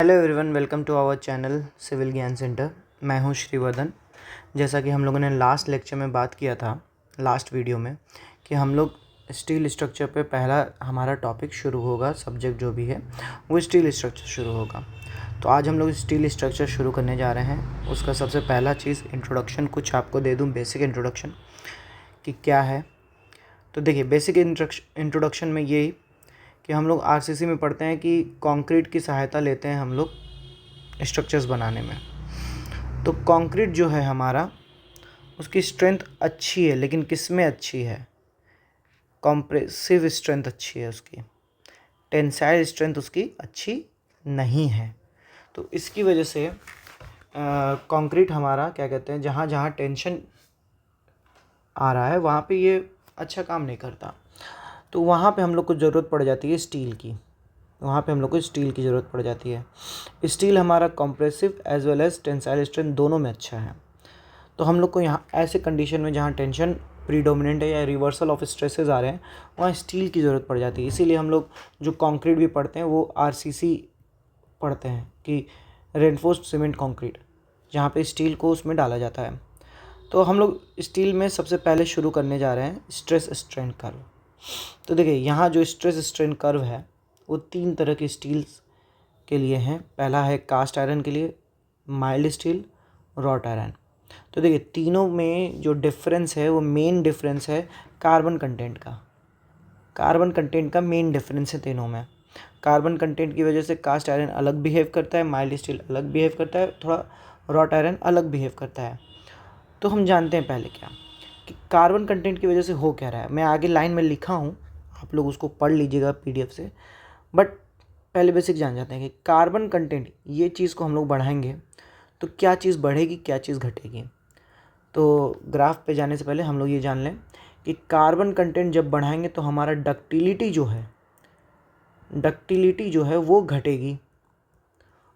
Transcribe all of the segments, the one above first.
Hello everyone, welcome to our channel civil Gyan centre. मैं हूं श्रीवर्धन। जैसा कि हम लोगों ने लास्ट लेक्चर में बात किया था, लास्ट वीडियो में, कि हम लोग स्टील स्ट्रक्चर पे पहला हमारा टॉपिक शुरू होगा। सब्जेक्ट जो भी है वो स्टील स्ट्रक्चर शुरू होगा। तो आज हम लोग स्टील स्ट्रक्चर शुरू करने जा रहे हैं। उसका सबसे पहला चीज़ इंट्रोडक्शन कुछ आपको दे दूँ, बेसिक इंट्रोडक्शन कि क्या है। तो देखिए, बेसिक इंट्रोडक्शन में यही कि हम लोग आरसीसी में पढ़ते हैं कि कंक्रीट की सहायता लेते हैं हम लोग स्ट्रक्चर्स बनाने में। तो कंक्रीट जो है हमारा, उसकी स्ट्रेंथ अच्छी है, लेकिन किस में अच्छी है? कॉम्प्रेसिव स्ट्रेंथ अच्छी है उसकी, टेंसाइल स्ट्रेंथ उसकी अच्छी नहीं है। तो इसकी वजह से कंक्रीट हमारा क्या कहते हैं, जहाँ जहाँ टेंशन आ रहा है वहाँ पे ये अच्छा काम नहीं करता। तो वहाँ पे हम लोग को ज़रूरत पड़ जाती है स्टील की। वहाँ पे हम लोग को स्टील की ज़रूरत पड़ जाती है। स्टील हमारा compressive as well as tensile strength दोनों में अच्छा है। तो हम लोग को यहाँ ऐसे कंडीशन में जहाँ टेंशन प्रीडोमिनेंट है या रिवर्सल ऑफ स्ट्रेसेस आ रहे हैं, वहाँ स्टील की ज़रूरत पड़ जाती है। इसीलिए हम लोग जो कंक्रीट भी पढ़ते हैं वो आरसीसी पढ़ते हैं, कि रेनफोर्स्ड सीमेंट कंक्रीट, जहाँ पे स्टील को उसमें डाला जाता है। तो हम लोग स्टील में सबसे पहले शुरू करने जा रहे हैं स्ट्रेस स्ट्रेन कर्व। तो देखिए, यहाँ जो स्ट्रेस स्ट्रेन कर्व है वो 3 तरह की स्टील्स के लिए हैं। पहला है कास्ट आयरन के लिए, माइल्ड स्टील, रॉट आयरन। तो देखिए, तीनों में जो डिफरेंस है वो मेन डिफरेंस है कार्बन कंटेंट का। कार्बन कंटेंट का मेन डिफरेंस है तीनों में। कार्बन कंटेंट की वजह से कास्ट आयरन अलग बिहेव करता है, माइल्ड स्टील अलग बिहेव करता है, थोड़ा रॉट आयरन अलग बिहेव करता है। तो हम जानते हैं पहले क्या कि कार्बन कंटेंट की वजह से हो क्या रहा है। मैं आगे लाइन में लिखा हूँ, आप लोग उसको पढ़ लीजिएगा पीडीएफ से, बट पहले बेसिक जान जाते हैं कि कार्बन कंटेंट, ये चीज़ को हम लोग बढ़ाएंगे तो क्या चीज़ बढ़ेगी, क्या चीज़ घटेगी। तो ग्राफ पे जाने से पहले हम लोग ये जान लें कि कार्बन कंटेंट जब बढ़ाएंगे तो हमारा डक्टिलिटी जो है वो घटेगी,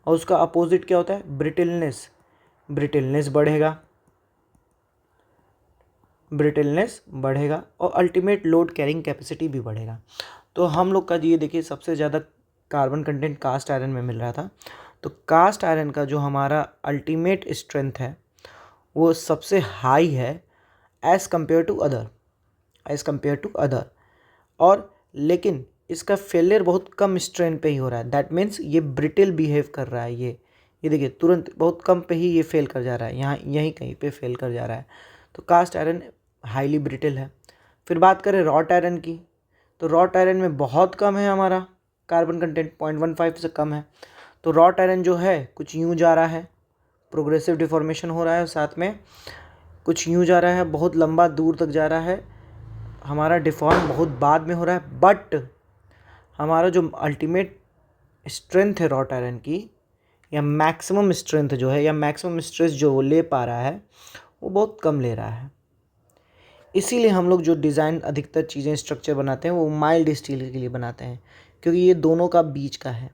और उसका अपोजिट क्या होता है? ब्रिटलनेस बढ़ेगा और अल्टीमेट लोड कैरिंग कैपेसिटी भी बढ़ेगा। तो हम लोग का ये देखिए, सबसे ज़्यादा कार्बन कंटेंट कास्ट आयरन में मिल रहा था। तो कास्ट आयरन का जो हमारा अल्टीमेट स्ट्रेंथ है वो सबसे हाई है एज़ कम्पेयर टू अदर। और लेकिन इसका फेलियर बहुत कम स्ट्रेंथ पे ही हो रहा है। दैट मीन्स ये ब्रिटल बिहेव कर रहा है। ये देखिए, तुरंत बहुत कम पे ही ये फेल कर जा रहा है, यहाँ यहीं कहीं पे फेल कर जा रहा है। तो कास्ट आयरन हाईली ब्रिटल है। फिर बात करें रॉट आयरन की, तो रॉट आयरन में बहुत कम है हमारा कार्बन कंटेंट, 0.15 से कम है। तो रॉट आयरन जो है कुछ यूँ जा रहा है, प्रोग्रेसिव डिफॉर्मेशन हो रहा है, साथ में कुछ यूँ जा रहा है, बहुत लंबा दूर तक जा रहा है। हमारा डिफॉर्म बहुत बाद में हो रहा है, बट हमारा जो अल्टीमेट स्ट्रेंथ है रॉट आयरन की, या मैक्सिमम स्ट्रेंथ जो है, या मैक्सिमम स्ट्रेस जो वो ले पा रहा है, वो बहुत कम ले रहा है। इसीलिए हम लोग जो डिज़ाइन अधिकतर चीज़ें स्ट्रक्चर बनाते हैं वो माइल्ड स्टील के लिए बनाते हैं, क्योंकि ये दोनों का बीच का है।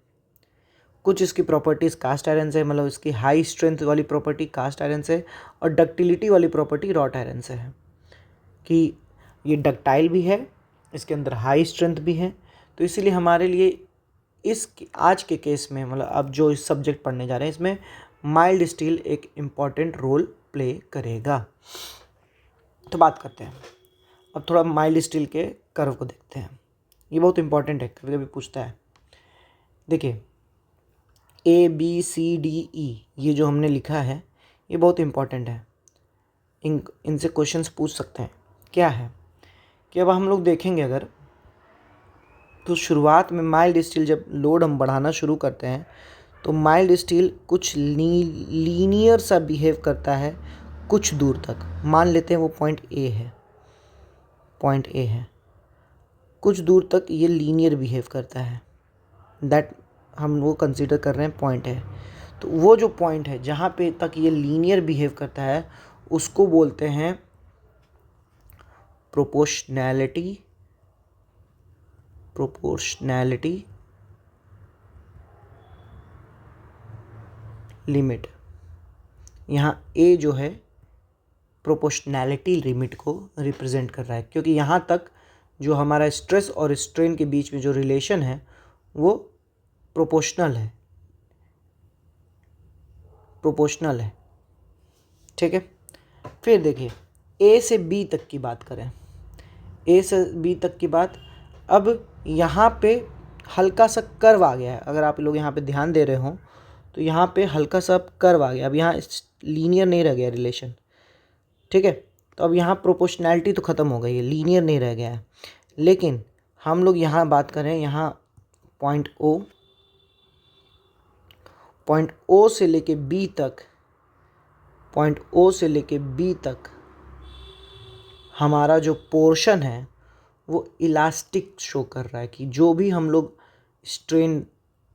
कुछ इसकी प्रॉपर्टीज़ कास्ट आयरन से, मतलब इसकी हाई स्ट्रेंथ वाली प्रॉपर्टी कास्ट आयरन से, और डक्टिलिटी वाली प्रॉपर्टी रॉट आयरन से है, कि ये डक्टाइल भी है, इसके अंदर हाई स्ट्रेंथ भी है। तो इसीलिए हमारे लिए इस आज के केस में, मतलब अब जो इस सब्जेक्ट पढ़ने जा रहे हैं, इसमें माइल्ड स्टील एक इम्पॉर्टेंट रोल प्ले करेगा। तो बात करते हैं अब थोड़ा माइल्ड स्टील के कर्व को देखते हैं। ये बहुत इंपॉर्टेंट है, कभी कभी पूछता है। देखिए, ABCDE ये जो हमने लिखा है ये बहुत इंपॉर्टेंट है। इनसे क्वेश्चंस पूछ सकते हैं। क्या है कि अब हम लोग देखेंगे अगर, तो शुरुआत में माइल्ड स्टील जब लोड हम बढ़ाना शुरू करते हैं तो माइल्ड स्टील कुछ लीनियर सा बिहेव करता है कुछ दूर तक। मान लेते हैं वो पॉइंट ए है, कुछ दूर तक ये लीनियर बिहेव करता है, दैट हम वो कंसीडर कर रहे हैं पॉइंट है। तो वो जो पॉइंट है जहाँ पे तक ये लीनियर बिहेव करता है उसको बोलते हैं प्रोपोर्शनैलिटी लिमिट। यहाँ ए जो है प्रोपोर्शनैलिटी लिमिट को रिप्रेजेंट कर रहा है, क्योंकि यहाँ तक जो हमारा स्ट्रेस और स्ट्रेन के बीच में जो रिलेशन है वो प्रोपोर्शनल है, प्रोपोर्शनल है, ठीक है। फिर देखिए ए से बी तक की बात करें, ए से बी तक की बात, अब यहाँ पे हल्का सा कर्व आ गया है, अगर आप लोग यहाँ पे ध्यान दे रहे हो तो यहाँ पे हल्का सा कर्व आ गया, अब यहाँ लीनियर नहीं रह गया रिलेशन, ठीक है। तो अब यहाँ प्रोपोर्शनैलिटी तो ख़त्म हो गई है, लीनियर नहीं रह गया है। लेकिन हम लोग यहाँ बात करें, यहाँ पॉइंट ओ से लेके बी तक, पॉइंट ओ से लेके बी तक हमारा जो पोर्शन है वो इलास्टिक शो कर रहा है कि जो भी हम लोग स्ट्रेन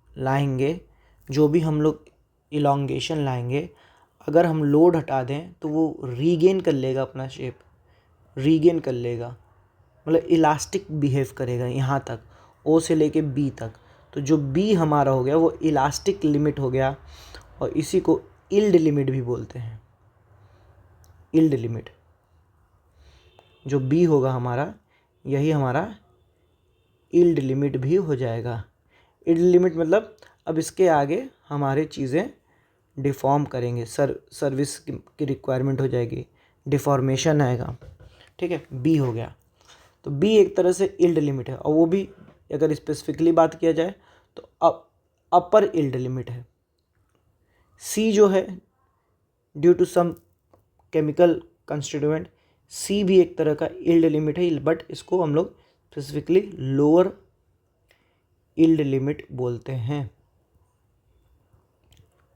लाएंगे, जो भी हम लोग इलॉन्गेशन लाएंगे, अगर हम लोड हटा दें तो वो रीगेन कर लेगा अपना शेप, रीगेन कर लेगा, मतलब इलास्टिक बिहेव करेगा यहाँ तक, ओ से लेके बी तक। तो जो बी हमारा हो गया वो इलास्टिक लिमिट हो गया, और इसी को यील्ड लिमिट भी बोलते हैं। यील्ड लिमिट जो बी होगा हमारा, यही हमारा यील्ड लिमिट भी हो जाएगा। यील्ड लिमिट मतलब अब इसके आगे हमारे चीज़ें डिफ़ॉर्म करेंगे, सर्विस की रिक्वायरमेंट हो जाएगी, डिफ़ॉर्मेशन आएगा, ठीक है। बी हो गया, तो बी एक तरह से यील्ड लिमिट है, और वो भी अगर स्पेसिफिकली बात किया जाए तो अपर यील्ड लिमिट है। सी जो है due to some chemical constituent, C भी एक तरह का यील्ड लिमिट है, बट इसको हम लोग स्पेसिफिकली लोअर यील्ड लिमिट बोलते हैं,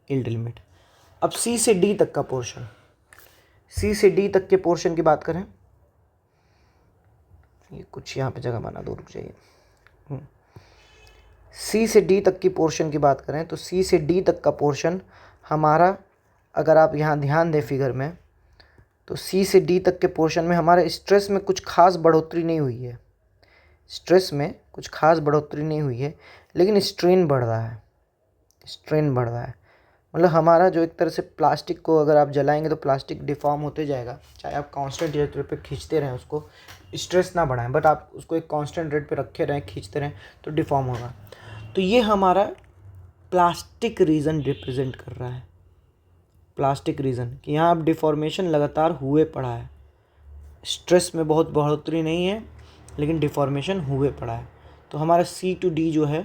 यील्ड लिमिट। अब सी से डी तक का पोर्शन, सी से डी तक के पोर्शन की बात करें, ये कुछ यहाँ पे जगह बना दो, रुक जाइए। सी से डी तक की पोर्शन की बात करें तो सी से डी तक का पोर्शन हमारा, अगर आप यहाँ ध्यान दें फिगर में, तो सी से डी तक के पोर्शन में हमारे स्ट्रेस में कुछ खास बढ़ोतरी नहीं हुई है, स्ट्रेस में कुछ खास बढ़ोतरी नहीं हुई है, लेकिन स्ट्रेन बढ़ रहा है, स्ट्रेन बढ़ रहा है। मतलब हमारा जो एक तरह से प्लास्टिक को अगर आप जलाएंगे तो प्लास्टिक डिफॉर्म होते जाएगा, चाहे आप कांस्टेंट रेट पे खींचते रहें उसको, स्ट्रेस ना बढ़ाएं, बट आप उसको एक कांस्टेंट रेट पे रखे रहें, खींचते रहें तो डिफॉर्म होगा। तो ये हमारा प्लास्टिक रीज़न रिप्रेजेंट कर रहा है, प्लास्टिक रीज़न, कि यहाँ अब डिफॉर्मेशन लगातार हुए पड़ा है, स्ट्रेस में बहुत बढ़ोतरी नहीं है लेकिन डिफॉर्मेशन हुए पड़ा है। तो हमारा सी टू डी जो है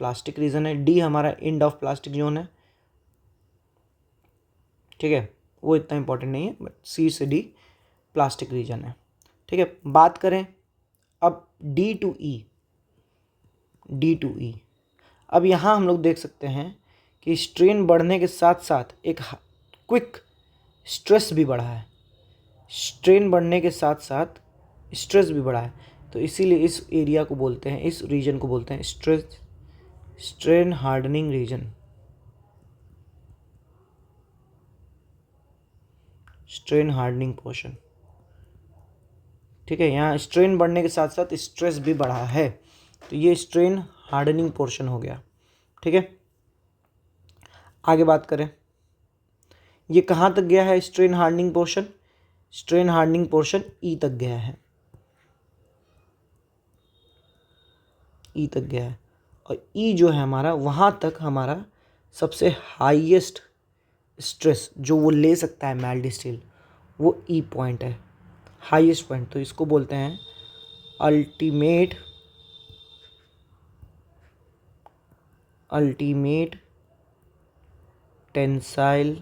प्लास्टिक रीज़न है, डी हमारा एंड ऑफ प्लास्टिक जोन है, ठीक है, वो इतना इंपॉर्टेंट नहीं है, बट सी से डी प्लास्टिक रीजन है, ठीक है। बात करें अब D to E, D to E, अब यहाँ हम लोग देख सकते हैं कि स्ट्रेन बढ़ने के साथ साथ एक क्विक स्ट्रेस भी बढ़ा है, स्ट्रेन बढ़ने के साथ साथ स्ट्रेस भी बढ़ा है। तो इसीलिए इस एरिया को बोलते हैं, इस रीजन को बोलते हैं strain hardening region, strain hardening portion, ठीक है। यहाँ स्ट्रेन बढ़ने के साथ साथ स्ट्रेस भी बढ़ा है, तो ये स्ट्रेन हार्डनिंग पोर्शन हो गया, ठीक है। आगे बात करें, ये कहाँ तक गया है strain hardening portion, strain hardening portion E तक गया है, ई तक गया है, और ई जो है हमारा, वहाँ तक हमारा सबसे हाईएस्ट स्ट्रेस जो वो ले सकता है माइल्ड स्टील, वो ई पॉइंट है, हाईएस्ट पॉइंट। तो इसको बोलते हैं अल्टीमेट टेंसाइल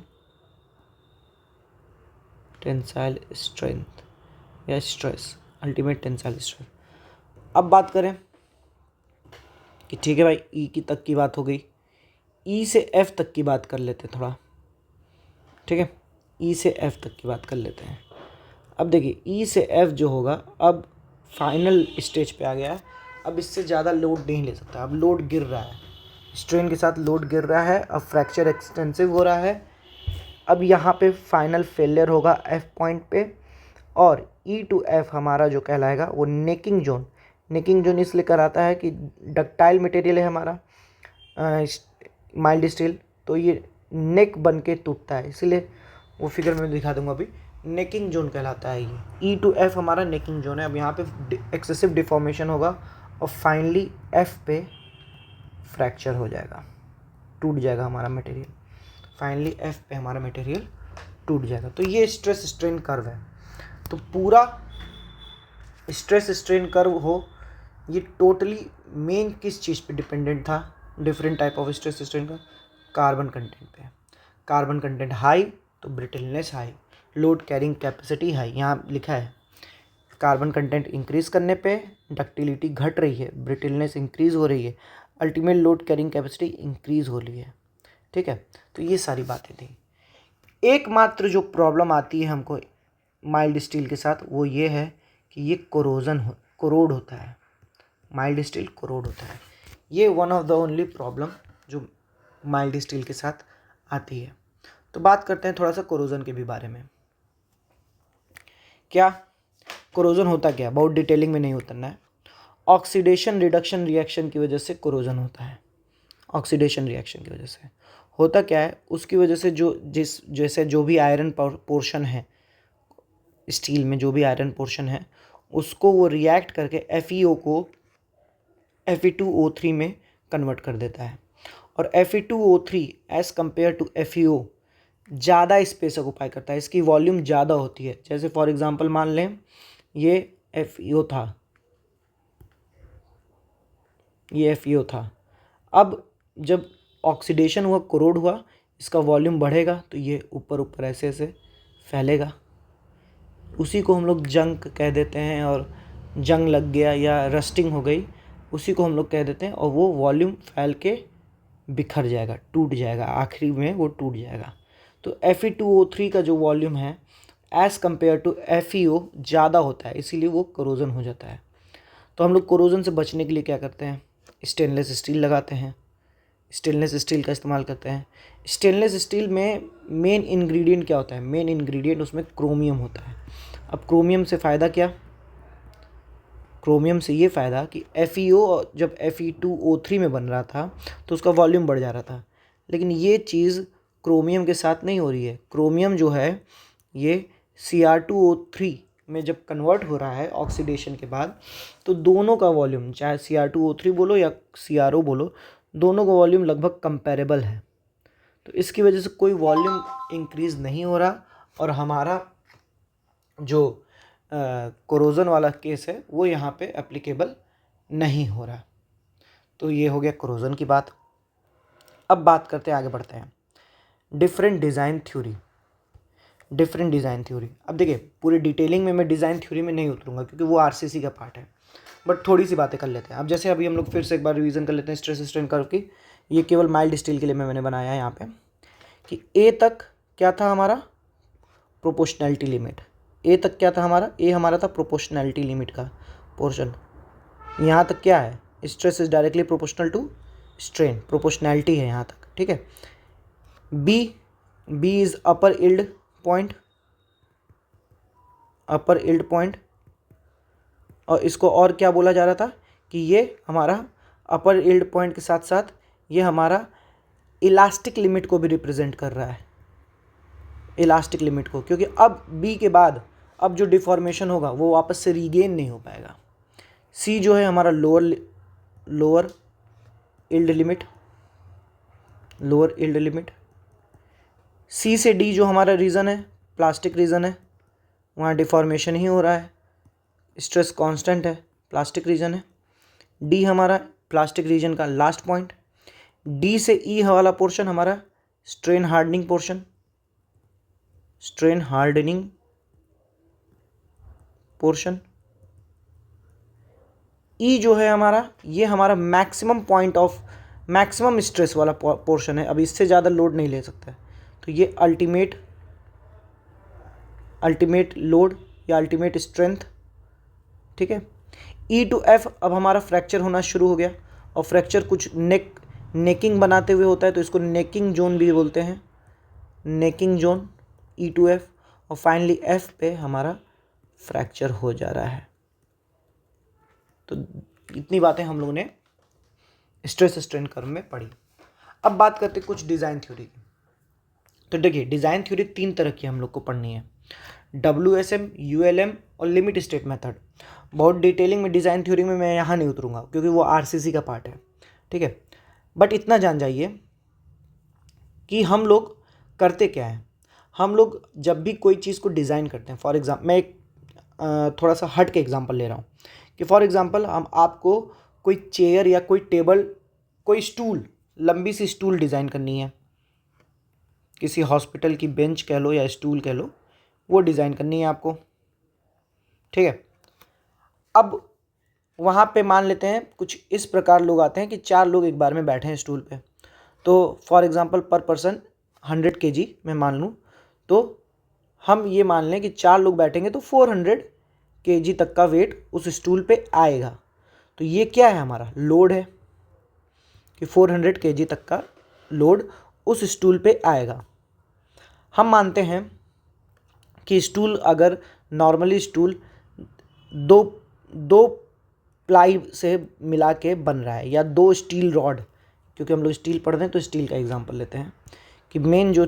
स्ट्रेंथ या स्ट्रेस, अल्टीमेट टेंसाइल स्ट्रेंथ। अब बात करें कि ठीक है भाई, ई की तक की बात हो गई, ई से एफ तक की बात कर लेते हैं थोड़ा, ठीक है। ई से एफ तक की बात कर लेते हैं। अब देखिए ई से एफ जो होगा, अब फाइनल स्टेज पे आ गया है, अब इससे ज़्यादा लोड नहीं ले सकता, अब लोड गिर रहा है, स्ट्रेन के साथ लोड गिर रहा है, अब फ्रैक्चर एक्सटेंसिव हो रहा है, अब यहाँ पे फाइनल फेलियर होगा एफ पॉइंट पे, और ई टू एफ हमारा जो कहलाएगा वो नेकिंग जोन, नेकिंग जोन इसलिए कराता है कि डक्टाइल मटेरियल है हमारा माइल्ड स्टील, तो ये नेक बन के टूटता है, इसलिए वो फिगर में दिखा दूंगा अभी, नेकिंग जोन कहलाता है ये। ई टू एफ हमारा नेकिंग जोन है, अब यहाँ पे एक्सेसिव डिफॉर्मेशन होगा और फाइनली एफ पे फ्रैक्चर हो जाएगा, टूट जाएगा हमारा मटेरियल। फाइनली एफ पे हमारा मटेरियल टूट जाएगा। तो ये स्ट्रेस स्ट्रेन कर्व है। तो पूरा स्ट्रेस स्ट्रेन कर्व हो, ये टोटली मेन किस चीज़ पे डिपेंडेंट था? Different type of stress strain का कार्बन कंटेंट पे। कार्बन कंटेंट हाई तो brittleness high, load carrying capacity high. यहाँ लिखा है कार्बन कंटेंट इंक्रीज करने पे डक्टिलिटी घट रही है, ब्रिटलनेस इंक्रीज हो रही है, ultimate load carrying capacity increase हो रही है। ठीक है, तो ये सारी बातें थी। एकमात्र जो प्रॉब्लम आती है हमको माइल्ड स्टील के साथ वो ये है कि ये कोरोड होता है। माइल्ड स्टील कोरोड होता है। ये one of the only problem जो माइल्ड स्टील के साथ आती है। तो बात करते हैं थोड़ा सा कोरोजन के भी बारे में। क्या कोरोजन होता क्या? बहुत डिटेलिंग में नहीं उतरना है। ऑक्सीडेशन रिडक्शन रिएक्शन की वजह से कोरोजन होता है। ऑक्सीडेशन रिएक्शन की वजह से होता क्या है, उसकी वजह से जैसे जो भी आयरन पोर्शन है स्टील में, जो भी आयरन पोर्शन है उसको वो रिएक्ट करके FeO को Fe2O3 में कन्वर्ट कर देता है। और Fe2O3 as compare to FeO ज़्यादा स्पेस ऑक्युपाई करता है, इसकी वॉल्यूम ज़्यादा होती है। जैसे फॉर एग्जांपल मान लें ये FeO था, ये FeO था। अब जब ऑक्सीडेशन हुआ, कोरोड हुआ, इसका वॉल्यूम बढ़ेगा तो ये ऊपर ऊपर ऐसे ऐसे फैलेगा। उसी को हम लोग जंक कह देते हैं, और जंग लग गया या रस्टिंग हो गई उसी को हम लोग कह देते हैं। और वो वॉल्यूम फैल के बिखर जाएगा, टूट जाएगा, आखिरी में वो टूट जाएगा। तो Fe2O3 का जो वॉल्यूम है एज़ कम्पेयर टू FeO ज़्यादा होता है, इसीलिए वो कोरोजन हो जाता है। तो हम लोग कोरोजन से बचने के लिए क्या करते हैं? स्टेनलेस स्टील लगाते हैं, स्टेनलेस स्टील का इस्तेमाल करते हैं। स्टेनलेस स्टील में मेन इंग्रेडिएंट क्या होता है? मेन इंग्रेडिएंट उसमें क्रोमियम होता है। अब क्रोमियम से फ़ायदा क्या? क्रोमियम से ये फ़ायदा कि FeO जब Fe2O3 में बन रहा था तो उसका वॉल्यूम बढ़ जा रहा था, लेकिन ये चीज़ क्रोमियम के साथ नहीं हो रही है। क्रोमियम जो है ये Cr2O3 में जब कन्वर्ट हो रहा है ऑक्सीडेशन के बाद, तो दोनों का वॉल्यूम, चाहे Cr2O3 बोलो या CrO बोलो, दोनों का वॉल्यूम लगभग कंपेरेबल है। तो इसकी वजह से कोई वॉल्यूम इंक्रीज़ नहीं हो रहा और हमारा जो कोरोजन वाला केस है वो यहाँ पे एप्लीकेबल नहीं हो रहा। तो ये हो गया कोरोजन की बात। अब बात करते हैं, आगे बढ़ते हैं, different design theory. Different design theory, अब देखिए पूरी डिटेलिंग में मैं डिज़ाइन थ्योरी में नहीं उतरूँगा क्योंकि वो RCC का पार्ट है, बट थोड़ी सी बातें कर लेते हैं। अब जैसे अभी हम लोग फिर से एक बार रिवीजन कर लेते हैं स्ट्रेस स्ट्रेन कर्व की। ये केवल माइल्ड स्टील के लिए मैंने बनाया है यहाँ पे कि A तक क्या था हमारा? Proportionality limit. A तक क्या था हमारा? A हमारा था प्रोपोर्शनैलिटी लिमिट का पोर्शन। यहाँ तक क्या है? Stress is directly proportional to strain, proportionality है यहाँ तक। ठीक है। B is upper yield point, upper yield point. और इसको और क्या बोला जा रहा था कि ये हमारा अपर इल्ड पॉइंट के साथ साथ ये हमारा इलास्टिक लिमिट को भी रिप्रेजेंट कर रहा है, इलास्टिक लिमिट को, क्योंकि अब B के बाद अब जो डिफॉर्मेशन होगा वो वापस से रीगेन नहीं हो पाएगा। C जो है हमारा lower yield limit, lower yield limit. C से D जो हमारा रीजन है, प्लास्टिक रीजन है, वहाँ डिफॉर्मेशन ही हो रहा है, स्ट्रेस कांस्टेंट है, प्लास्टिक रीजन है। D हमारा प्लास्टिक रीजन का लास्ट पॉइंट। D से E वाला पोर्शन हमारा strain hardening portion, strain hardening portion. E जो है हमारा, ये हमारा maximum point of maximum stress वाला पोर्शन है, अब इससे ज़्यादा लोड नहीं ले सकता है, तो ये अल्टीमेट लोड या अल्टीमेट स्ट्रेंथ। ठीक है। E to F अब हमारा फ्रैक्चर होना शुरू हो गया, और फ्रैक्चर कुछ नेकिंग बनाते हुए होता है, तो इसको नेकिंग जोन भी बोलते हैं, necking zone E to F। और फाइनली F पे हमारा फ्रैक्चर हो जा रहा है। तो इतनी बातें हम लोगों ने स्ट्रेस स्ट्रेन कर्व में पढ़ी। अब बात करते हैं कुछ डिज़ाइन थ्योरी की। तो देखिए डिज़ाइन थ्योरी 3 तरह की हम लोग को पढ़नी है, WSM, ULM और लिमिट स्टेट मेथड। बहुत डिटेलिंग में डिज़ाइन थ्योरी में मैं यहाँ नहीं उतरूँगा क्योंकि वो RCC का पार्ट है। ठीक है, बट इतना जान जाइए कि हम लोग करते क्या है, हम लोग जब भी कोई चीज़ को डिज़ाइन करते हैं, फॉर एग्जाम्पल मैं एक थोड़ा सा हट के एग्जांपल ले रहा हूँ कि फॉर एग्जांपल हम आपको कोई चेयर या कोई टेबल, कोई स्टूल, लंबी सी स्टूल डिज़ाइन करनी है, किसी हॉस्पिटल की बेंच कह लो या स्टूल कह लो, वो डिज़ाइन करनी है आपको, ठीक है। अब वहाँ पे मान लेते हैं कुछ इस प्रकार लोग आते हैं कि 4 लोग एक बार में बैठे हैं स्टूल पे, तो फॉर एग्जांपल पर पर्सन 100 kg मैं मान लूँ, तो हम ये मान लें कि 4 लोग बैठेंगे तो 400 kg तक का वेट उस स्टूल पे आएगा। तो ये क्या है, हमारा लोड है कि 400 kg तक का लोड उस स्टूल पे आएगा। हम मानते हैं कि स्टूल अगर नॉर्मली स्टूल दो प्लाई से मिला के बन रहा है या 2 स्टील रॉड, क्योंकि हम लोग स्टील पढ़ रहे हैं तो स्टील का एग्जांपल लेते हैं कि मेन जो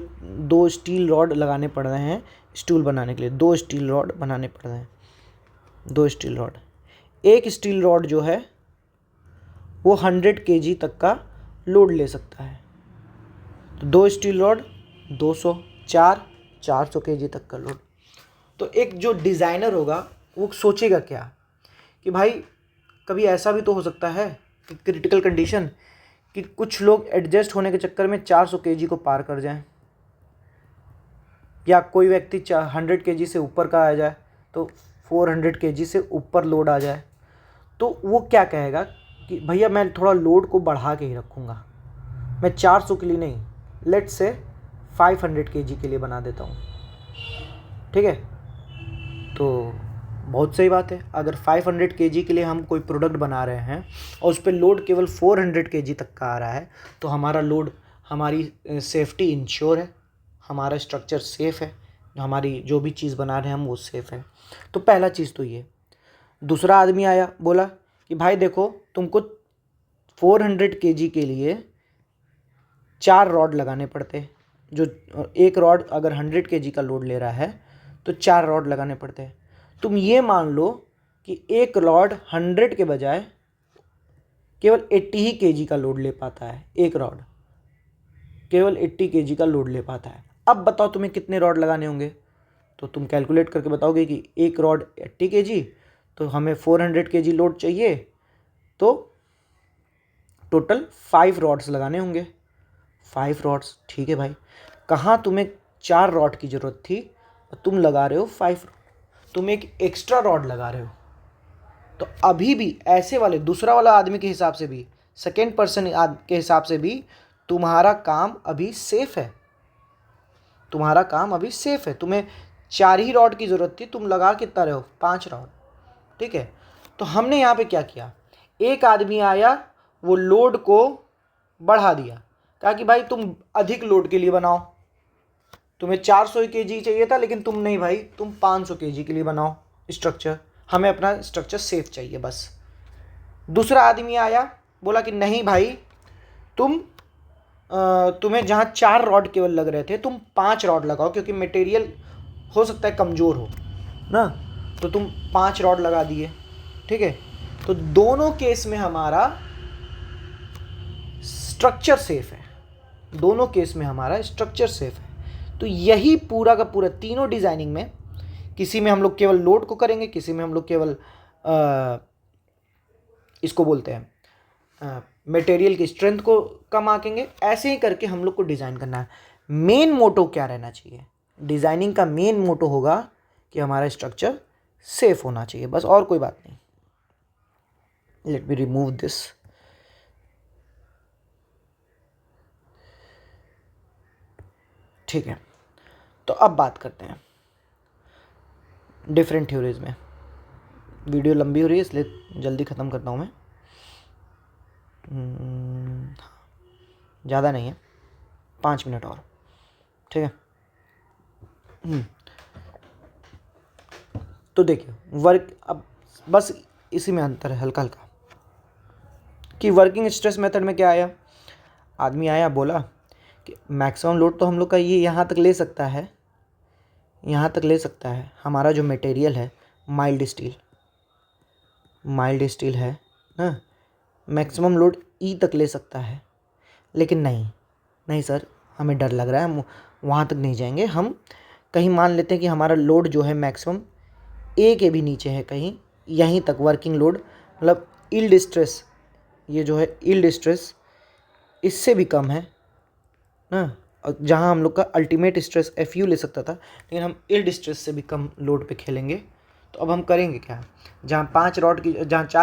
2 स्टील रॉड लगाने पड़ रहे हैं स्टूल बनाने के लिए, 2 स्टील रॉड बनाने पड़ रहे हैं, 2 स्टील रॉड। एक स्टील रॉड जो है वो 100 kg तक का लोड ले सकता है, तो 2 स्टील रॉड 200, 400 kg तक का लोड। तो एक जो डिज़ाइनर होगा वो सोचेगा क्या कि भाई कभी ऐसा भी तो हो सकता है कि क्रिटिकल कंडीशन कि कुछ लोग एडजस्ट होने के चक्कर में 400 kg को पार कर जाएं, या कोई व्यक्ति 100 kg से ऊपर का आ जाए तो 400 kg से ऊपर लोड आ जाए, तो वो क्या कहेगा कि भैया मैं थोड़ा लोड को बढ़ा के ही रखूँगा, मैं 400 के लिए नहीं, लेट्स से 500 kg के लिए बना देता हूँ, ठीक है। तो बहुत सही बात है, अगर 500 kg के लिए हम कोई प्रोडक्ट बना रहे हैं और उस पर लोड केवल 400 kg तक का आ रहा है, तो हमारा लोड, हमारी सेफ्टी इंश्योर है, हमारा स्ट्रक्चर सेफ़ है, हमारी जो भी चीज़ बना रहे हैं हम वो सेफ़ है। तो पहला चीज़ तो ये। दूसरा आदमी आया, बोला कि भाई देखो तुमको 400 kg के लिए 4 रॉड लगाने पड़ते, जो एक रॉड अगर 100 kg का लोड ले रहा है तो 4 रॉड लगाने पड़ते हैं। तुम ये मान लो कि एक रॉड 100 के बजाय केवल 80 ही kg का लोड ले पाता है, एक रॉड केवल 80 kg का लोड ले पाता है। अब बताओ तुम्हें कितने रॉड लगाने होंगे, तो तुम कैलकुलेट करके बताओगे कि एक रॉड 80 kg, तो हमें 400 kg लोड चाहिए, तो टोटल 5 रॉड्स लगाने होंगे। 5 रॉड्स, ठीक है भाई। कहाँ तुम्हें 4 रॉड की ज़रूरत थी और तुम लगा रहे हो 5, तुम एक एक्स्ट्रा रॉड लगा रहे हो। तो अभी भी ऐसे वाले दूसरा वाला आदमी के हिसाब से भी, सेकेंड पर्सन के हिसाब से भी तुम्हारा काम अभी सेफ है, तुम्हारा काम अभी सेफ है। तुम्हें 4 ही रॉड की ज़रूरत थी, तुम लगा कितना रहे हो, 5 रॉड, ठीक है। तो हमने यहाँ पे क्या किया, एक आदमी आया, वो लोड को बढ़ा दिया, कहा कि भाई तुम अधिक लोड के लिए बनाओ, तुम्हें 400 kg चाहिए था लेकिन तुम नहीं भाई, तुम 500 kg के लिए बनाओ स्ट्रक्चर, हमें अपना स्ट्रक्चर सेफ चाहिए बस। दूसरा आदमी आया, बोला कि नहीं भाई तुम्हें जहाँ 4 रॉड केवल लग रहे थे तुम 5 रॉड लगाओ, क्योंकि मटेरियल हो सकता है कमज़ोर हो ना, तो तुम 5 रॉड लगा दिए, ठीक है। तो दोनों केस में हमारा स्ट्रक्चर सेफ है, दोनों केस में हमारा स्ट्रक्चर सेफ है। तो यही पूरा का पूरा तीनों डिज़ाइनिंग में, किसी में हम लोग केवल लोड को करेंगे, किसी में हम लोग केवल इसको बोलते हैं मटेरियल की स्ट्रेंथ को कम आंकेंगे, ऐसे ही करके हम लोग को डिज़ाइन करना है। मेन मोटो क्या रहना चाहिए, डिज़ाइनिंग का मेन मोटो होगा कि हमारा स्ट्रक्चर सेफ होना चाहिए, बस, और कोई बात नहीं। Let me remove this. ठीक है, तो अब बात करते हैं डिफरेंट थ्योरीज में। वीडियो लंबी हो रही है इसलिए जल्दी ख़त्म करता हूँ मैं, ज़्यादा नहीं है, 5 मिनट और, ठीक है। तो देखिए वर्क, अब बस इसी में अंतर है हल्का हल्का, कि वर्किंग स्ट्रेस मेथड में क्या आया, आदमी आया बोला कि मैक्सिमम लोड तो हम लोग का ये यहाँ तक ले सकता है, यहाँ तक ले सकता है, हमारा जो मटेरियल है माइल्ड स्टील है ना, मैक्सिमम लोड ई तक ले सकता है, लेकिन नहीं सर, हमें डर लग रहा है, हम वहाँ तक नहीं जाएंगे। हम कहीं मान लेते हैं कि हमारा लोड जो है मैक्सिमम ए के भी नीचे है, कहीं यहीं तक वर्किंग लोड, मतलब यील्ड स्ट्रेस, ये जो है यील्ड स्ट्रेस इससे भी कम है ना। और जहाँ हम लोग का अल्टीमेट स्ट्रेस FU ले सकता था, लेकिन हम यील्ड स्ट्रेस से भी कम लोड पे खेलेंगे। तो अब हम करेंगे क्या, जहाँ 4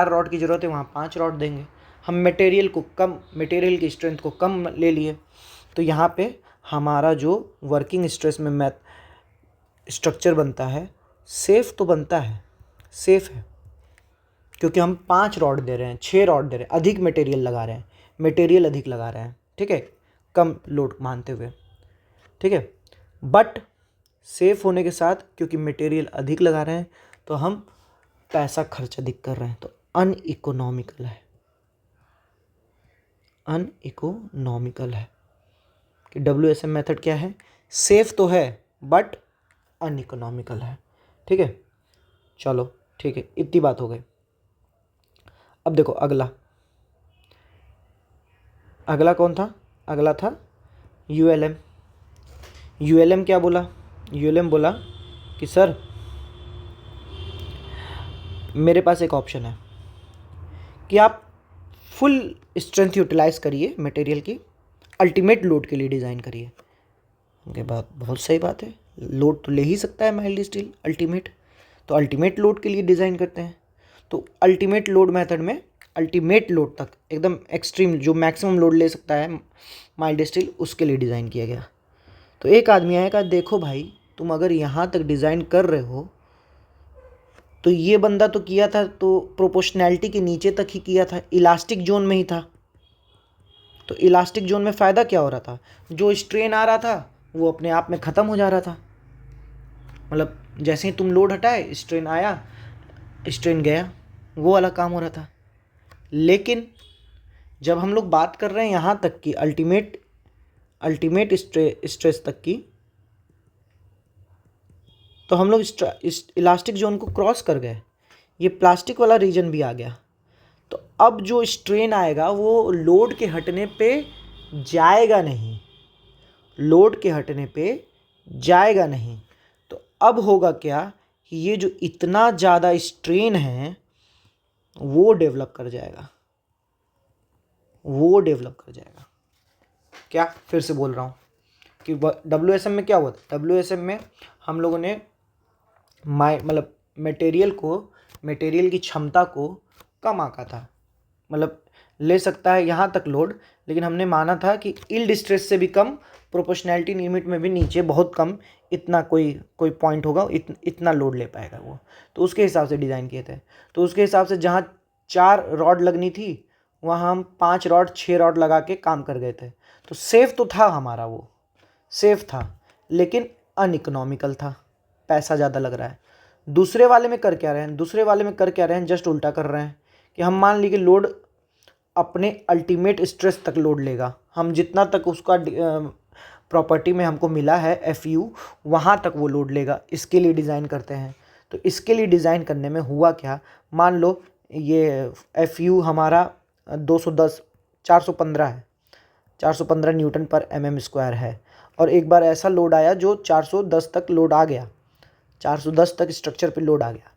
रॉड की ज़रूरत है वहाँ 5 रॉड देंगे। हम मटेरियल की स्ट्रेंथ को कम ले लिए, तो यहाँ पे हमारा जो वर्किंग स्ट्रेस में मैथ स्ट्रक्चर बनता है, सेफ तो बनता है, सेफ है, क्योंकि हम 5 रॉड दे रहे हैं, 6 रॉड दे रहे हैं, अधिक मटेरियल लगा रहे हैं, मटेरियल अधिक लगा रहे हैं, ठीक है, कम लोड मानते हुए, ठीक है। बट सेफ होने के साथ, क्योंकि मटेरियल अधिक लगा रहे हैं, तो हम पैसा खर्च अधिक कर रहे हैं, तो अनइकोनॉमिकल है, अनइकोनॉमिकल है। कि WSM मेथड क्या है, सेफ तो है बट अनइकोनॉमिकल है, ठीक है। चलो ठीक है, इतनी बात हो गई। अब देखो अगला कौन था, अगला था ULM। ULM क्या बोला, ULM बोला कि सर मेरे पास एक ऑप्शन है कि आप फुल स्ट्रेंथ यूटिलाइज करिए मटेरियल की, अल्टीमेट लोड के लिए डिज़ाइन करिए। उनके बात बहुत सही बात है, लोड तो ले ही सकता है माइल्ड स्टील अल्टीमेट, तो अल्टीमेट लोड के लिए डिज़ाइन करते हैं। तो अल्टीमेट लोड मेथड में अल्टीमेट लोड तक, एकदम एक्सट्रीम जो मैक्सिमम लोड ले सकता है माइल्ड स्टील, उसके लिए डिज़ाइन किया गया। तो एक आदमी आएगा, देखो भाई तुम अगर यहाँ तक डिज़ाइन कर रहे हो, तो ये बंदा तो किया था तो प्रोपोर्शनैलिटी के नीचे तक ही किया था, इलास्टिक जोन में ही था। तो इलास्टिक जोन में फ़ायदा क्या हो रहा था, जो स्ट्रेन आ रहा था वो अपने आप में ख़त्म हो जा रहा था। मतलब जैसे ही तुम लोड हटाए, स्ट्रेन आया, स्ट्रेन गया, वो वाला काम हो रहा था। लेकिन जब हम लोग बात कर रहे हैं यहाँ तक की अल्टीमेट स्ट्रेस तक की, तो हम लोग इस इलास्टिक जोन को क्रॉस कर गए, ये प्लास्टिक वाला रीजन भी आ गया। तो अब जो स्ट्रेन आएगा वो लोड के हटने पे जाएगा नहीं, लोड के हटने पे जाएगा नहीं। तो अब होगा क्या कि ये जो इतना ज़्यादा स्ट्रेन है वो डेवलप कर जाएगा, वो डेवलप कर जाएगा। क्या, फिर से बोल रहा हूँ कि WSM में क्या हुआ था, WSM में हम लोगों ने मतलब मटेरियल की क्षमता को कम आंका था, मतलब ले सकता है यहाँ तक लोड, लेकिन हमने माना था कि यील्ड स्ट्रेस से भी कम, प्रोपोर्शनैलिटी लिमिट में भी नीचे बहुत कम, इतना कोई पॉइंट होगा, इतना लोड ले पाएगा वो। तो उसके हिसाब से डिज़ाइन किए थे। तो उसके हिसाब से जहाँ 4 रॉड लगनी थी वहाँ हम 5 रॉड 6 रॉड लगा के काम कर गए थे। तो सेफ तो था हमारा, वो सेफ था, लेकिन अनइकोनॉमिकल था, पैसा ज़्यादा लग रहा है। दूसरे वाले में कर क्या रहे हैं, जस्ट उल्टा कर रहे हैं कि हम मान लीजिए लोड अपने अल्टीमेट स्ट्रेस तक लोड लेगा, हम जितना तक उसका प्रॉपर्टी में हमको मिला है FU, वहाँ तक वो लोड लेगा, इसके लिए डिज़ाइन करते हैं। तो इसके लिए डिज़ाइन करने में हुआ क्या, मान लो ये FU हमारा 415 है, 415 न्यूटन पर mm² है, और एक बार ऐसा लोड आया जो 410 तक लोड आ गया, 410 तक स्ट्रक्चर पे लोड आ गया,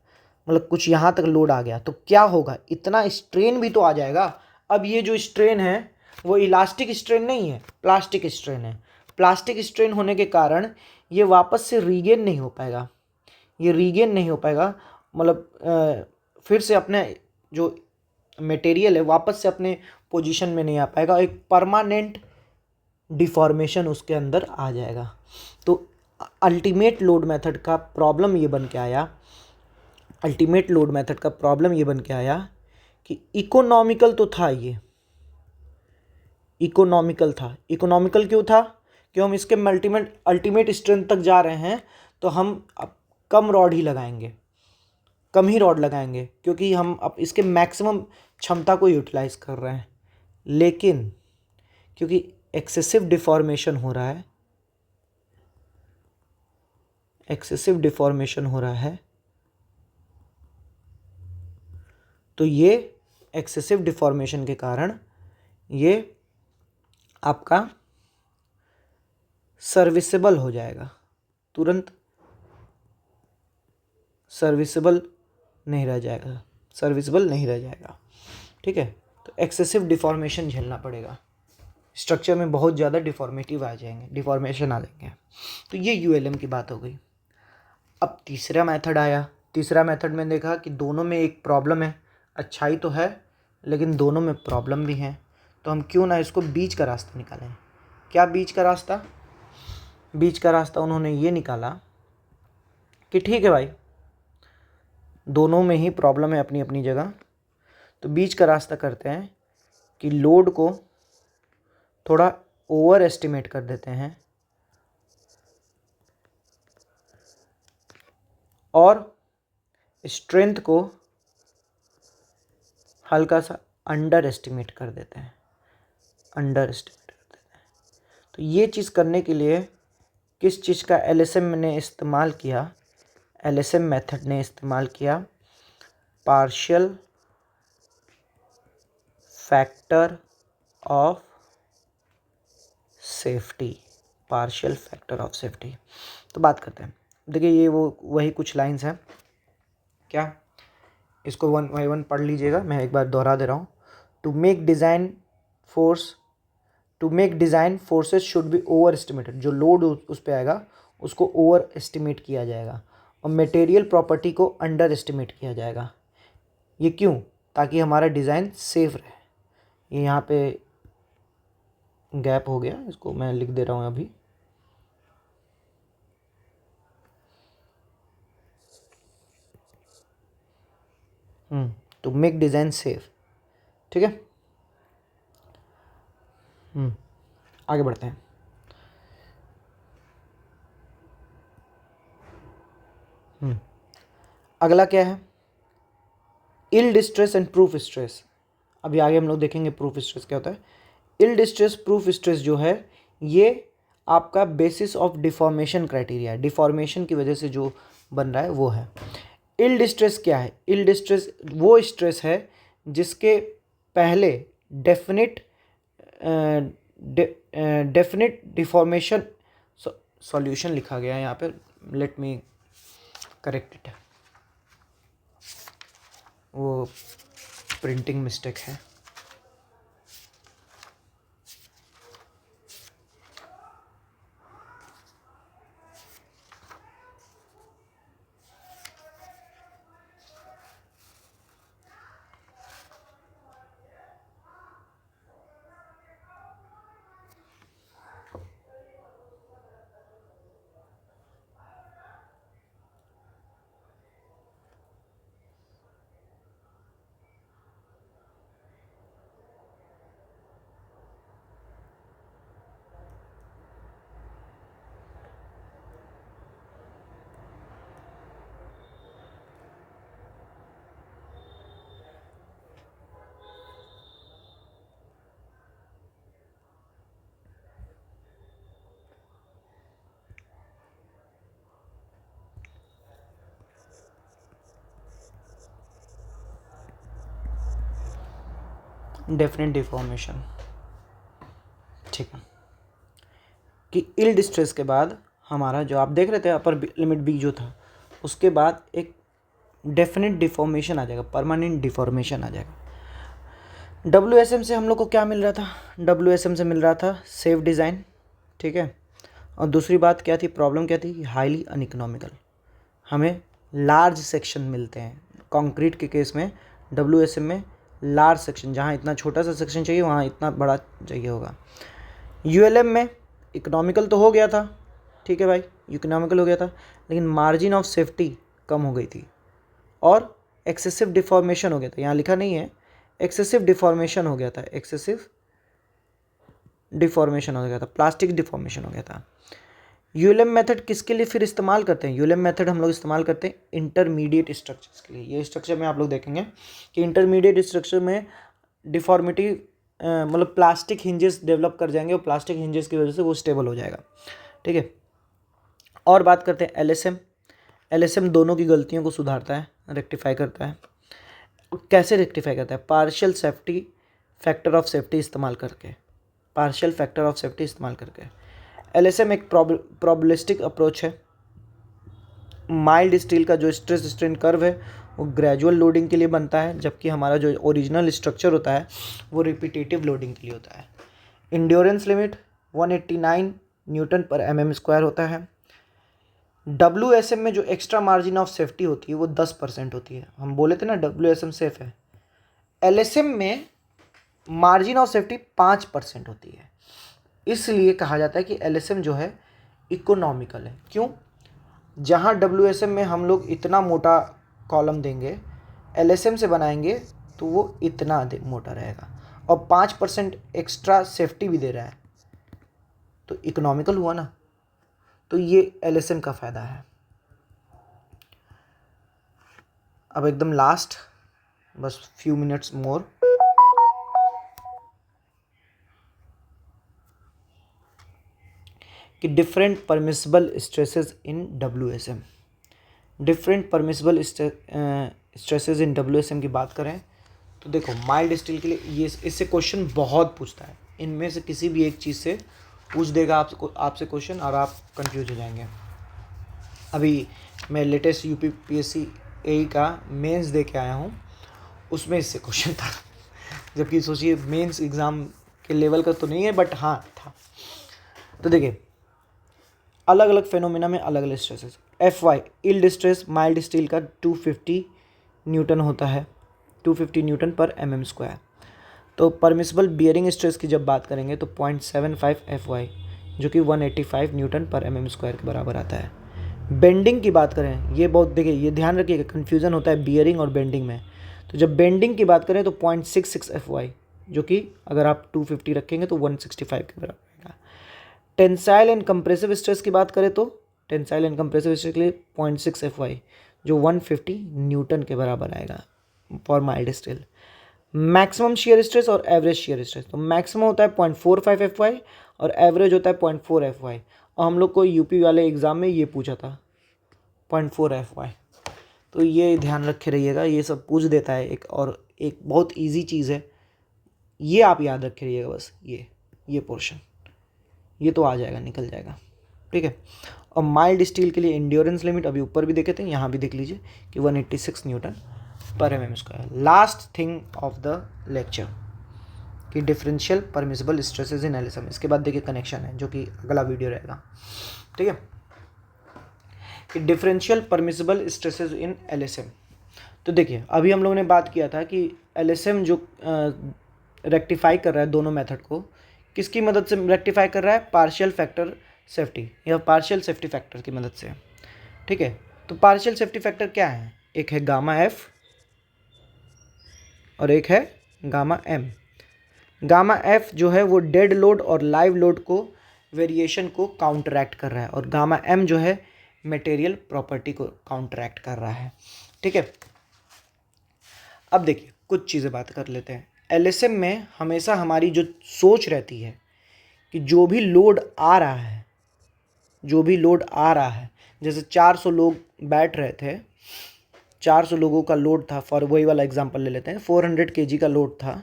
मतलब कुछ यहाँ तक लोड आ गया, तो क्या होगा, इतना स्ट्रेन भी तो आ जाएगा। अब ये जो स्ट्रेन है वो इलास्टिक स्ट्रेन नहीं है, प्लास्टिक स्ट्रेन है। प्लास्टिक स्ट्रेन होने के कारण ये वापस से रीगेन नहीं हो पाएगा, ये रीगेन नहीं हो पाएगा, मतलब फिर से अपने जो मटेरियल है वापस से अपने पोजीशन में नहीं आ पाएगा, एक परमानेंट डिफॉर्मेशन उसके अंदर आ जाएगा। तो अल्टीमेट लोड मेथड का प्रॉब्लम ये बन के आया, अल्टीमेट लोड मेथड का प्रॉब्लम ये बन के आया कि इकोनॉमिकल तो था, ये इकोनॉमिकल था। इकोनॉमिकल क्यों था, कि हम इसके अल्टीमेट स्ट्रेंथ तक जा रहे हैं, तो हम अब कम रॉड ही लगाएंगे, कम ही रॉड लगाएंगे, क्योंकि हम अब इसके मैक्सिमम क्षमता को यूटिलाइज कर रहे हैं। लेकिन क्योंकि एक्सेसिव डिफॉर्मेशन हो रहा है, एक्सेसिव डिफॉर्मेशन हो रहा है, तो ये एक्सेसिव डिफॉर्मेशन के कारण ये आपका सर्विसेबल हो जाएगा, तुरंत सर्विसेबल नहीं रह जाएगा, सर्विसेबल नहीं रह जाएगा। ठीक है, तो एक्सेसिव डिफॉर्मेशन झेलना पड़ेगा, स्ट्रक्चर में बहुत ज़्यादा डिफॉर्मेटिव आ जाएंगे, डिफॉर्मेशन आ जाएंगे। तो ये यूएलएम की बात हो गई। अब तीसरा मेथड आया। तीसरा मेथड में देखा कि दोनों में एक प्रॉब्लम है, अच्छाई तो है लेकिन दोनों में प्रॉब्लम भी है, तो हम क्यों ना इसको बीच का रास्ता निकालें। क्या बीच का रास्ता? बीच का रास्ता उन्होंने ये निकाला कि ठीक है भाई, दोनों में ही प्रॉब्लम है अपनी अपनी जगह, तो बीच का रास्ता करते हैं कि लोड को थोड़ा ओवर एस्टिमेट कर देते हैं और स्ट्रेंथ को हल्का सा अंडर एस्टिमेट कर देते हैं, अंडर एस्टिमेट कर देते हैं। तो ये चीज़ करने के लिए किस चीज़ का एलएसएम ने इस्तेमाल किया? एलएसएम मेथड ने इस्तेमाल किया partial factor of safety, partial factor of safety. तो बात करते हैं, देखिए ये वही कुछ लाइंस हैं। क्या? इसको वन बाई वन पढ़ लीजिएगा, मैं एक बार दोहरा दे रहा हूँ। To make design forces should be over estimated, जो लोड उस पर आएगा उसको ओवर एस्टिमेट किया जाएगा और मटेरियल प्रॉपर्टी को अंडर एस्टिमेट किया जाएगा। ये क्यों? ताकि हमारा डिज़ाइन सेफ रहे। ये यहाँ पे गैप हो गया, इसको मैं लिख दे रहा हूँ अभी। To make design safe. ठीक है, आगे बढ़ते हैं। अगला क्या है? Yield stress and proof stress. अभी आगे हम लोग देखेंगे प्रूफ स्ट्रेस क्या होता है। इल्ड स्ट्रेस, प्रूफ स्ट्रेस जो है ये आपका बेसिस ऑफ डिफॉर्मेशन क्राइटेरिया है, डिफॉर्मेशन की वजह से जो बन रहा है वो है। इल्ड स्ट्रेस क्या है? इल्ड स्ट्रेस वो स्ट्रेस है जिसके पहले डेफिनिट डिफॉर्मेशन सॉल्यूशन लिखा गया है यहाँ पे, लेट मी करेक्ट इट, वो प्रिंटिंग मिस्टेक है। डेफिनेट डिफॉर्मेशन, ठीक है, कि इल्ड स्ट्रेस के बाद हमारा जो आप देख रहे थे अपर लिमिट बी जो था, उसके बाद एक डेफिनेट डिफॉर्मेशन आ जाएगा, परमानेंट डिफॉर्मेशन आ जाएगा। डब्ल्यूएसएम से हम लोग को क्या मिल रहा था? डब्ल्यूएसएम से मिल रहा था सेफ डिज़ाइन, ठीक है, और दूसरी बात क्या थी, प्रॉब्लम क्या थी? हाईली अनइकोनॉमिकल, हमें लार्ज सेक्शन मिलते हैं। कंक्रीट के केस में डब्ल्यूएसएम में लार्ज सेक्शन, जहाँ इतना छोटा सा सेक्शन चाहिए वहाँ इतना बड़ा चाहिए होगा। यूएलएम में इकोनॉमिकल तो हो गया था, ठीक है भाई, इकोनॉमिकल हो गया था, लेकिन मार्जिन ऑफ सेफ्टी कम हो गई थी और एक्सेसिव डिफॉर्मेशन हो गया था। यहाँ लिखा नहीं है, एक्सेसिव डिफॉर्मेशन हो गया था, एक्सेसिव डिफॉर्मेशन हो गया था, प्लास्टिक डिफॉर्मेशन हो गया था। यूएलएम मेथड किसके लिए फिर इस्तेमाल करते हैं? यूएलएम मेथड हम लोग इस्तेमाल करते हैं इंटरमीडिएट स्ट्रक्चर्स के लिए। ये स्ट्रक्चर में आप लोग देखेंगे कि इंटरमीडिएट स्ट्रक्चर में डिफॉर्मिटी मतलब प्लास्टिक हिंजेस डेवलप कर जाएंगे और प्लास्टिक हिंजेस की वजह से वो स्टेबल हो जाएगा, ठीक है। और बात करते हैं एलएसएम। एलएसएम दोनों की गलतियों को सुधारता है, रेक्टिफाई करता है। कैसे रेक्टिफाई करता है? Partial safety factor of safety इस्तेमाल करके, पार्शियल फैक्टर ऑफ सेफ्टी इस्तेमाल करके। LSM एक प्रोबेबिलिस्टिक अप्रोच है। माइल्ड स्टील का जो स्ट्रेस स्ट्रेन कर्व है वो ग्रेजुअल लोडिंग के लिए बनता है, जबकि हमारा जो ओरिजिनल स्ट्रक्चर होता है वो रिपीटेटिव लोडिंग के लिए होता है। इंड्योरेंस लिमिट 189 न्यूटन पर mm स्क्वायर होता है। WSM में जो एक्स्ट्रा मार्जिन ऑफ सेफ्टी होती है वो 10% होती है। हम बोले थे ना WSM सेफ है। LSM में मार्जिन ऑफ सेफ्टी 5% होती है, इसलिए कहा जाता है कि LSM जो है इकोनॉमिकल है। क्यों? जहाँ WSM में हम लोग इतना मोटा कॉलम देंगे, LSM से बनाएंगे तो वो इतना मोटा रहेगा और 5% एक्स्ट्रा सेफ्टी भी दे रहा है, तो इकोनॉमिकल हुआ ना। तो ये LSM का फ़ायदा है। अब एकदम लास्ट, बस फ्यू मिनट्स मोर। कि different permissible stresses in WSM। Different permissible stresses in WSM की बात करें तो देखो, माइल्ड स्टील के लिए ये इससे क्वेश्चन बहुत पूछता है। इनमें से किसी भी एक चीज़ से पूछ देगा आपसे क्वेश्चन और आप कंफ्यूज हो जाएंगे। अभी मैं लेटेस्ट UPPSC AE का मेंस दे के आया हूँ, उसमें इससे क्वेश्चन था। जबकि सोचिए मेंस एग्ज़ाम के लेवल का तो नहीं है, बट हाँ था। तो देखिए, अलग अलग फेनोमेना में अलग अलग stresses. FY yield stress mild steel का 250 न्यूटन होता है, 250 न्यूटन पर mm स्क्वायर। तो परमिसिबल बियरिंग स्ट्रेस की जब बात करेंगे तो 0.75 FY, जो कि 185 न्यूटन पर mm स्क्वायर के बराबर आता है। बेंडिंग की बात करें, ये बहुत देखिए, ये ध्यान रखिएगा, कन्फ्यूज़न होता है बियरिंग और बेंडिंग में। तो जब बेंडिंग की बात करें तो 0.66 FY, जो कि अगर आप 250 रखेंगे तो 165 के बराबर आएगा। टेंसाइल एंड कंप्रेसिव स्ट्रेस की बात करें तो टेंसाइल एंड कंप्रेसिव स्ट्रेस के लिए 0.6 FY, जो 150 न्यूटन के बराबर आएगा for mild steel. Maximum shear stress और एवरेज शियर स्ट्रेस, तो मैक्सिमम होता है 0.45 FY और एवरेज होता है 0.4 FY। और हम लोग को यूपी वाले एग्ज़ाम में ये पूछा था 0.4 FY। तो ये ध्यान रखे रहिएगा, ये सब पूछ देता है। एक बहुत इजी चीज़ है, ये आप याद रखे रहिएगा बस। ये पोर्शन ये तो आ जाएगा, निकल जाएगा, ठीक है। और माइल्ड स्टील के लिए इंड्योरेंस लिमिट अभी ऊपर भी देखे थे, यहाँ भी देख लीजिए कि 186 न्यूटन पर mm square. Last thing of the lecture कि differential permissible stresses in LSM। इसके बाद देखिए कनेक्शन है, जो कि अगला वीडियो रहेगा, ठीक है। कि differential permissible stresses in LSM। तो देखिए, अभी हम लोगों ने बात किया था कि LSM जो रेक्टिफाई कर रहा है दोनों मेथड को, किसकी मदद से रेक्टिफाई कर रहा है? पार्शियल फैक्टर सेफ्टी या पार्शियल सेफ्टी फैक्टर की मदद से, ठीक है। तो पार्शियल सेफ्टी फैक्टर क्या है? एक है गामा F और एक है गामा M। गामा F जो है वो डेड लोड और लाइव लोड को वेरिएशन को काउंटरैक्ट कर रहा है, और गामा M जो है मटेरियल प्रॉपर्टी को काउंटरैक्ट कर रहा है, ठीक है। अब देखिए, कुछ चीज़ें बात कर लेते हैं। LSM में हमेशा हमारी जो सोच रहती है कि जो भी लोड आ रहा है, जैसे 400 लोग बैठ रहे थे, 400 लोगों का लोड था, फॉर वही वाला एग्जांपल ले लेते हैं, 400 kg का लोड था।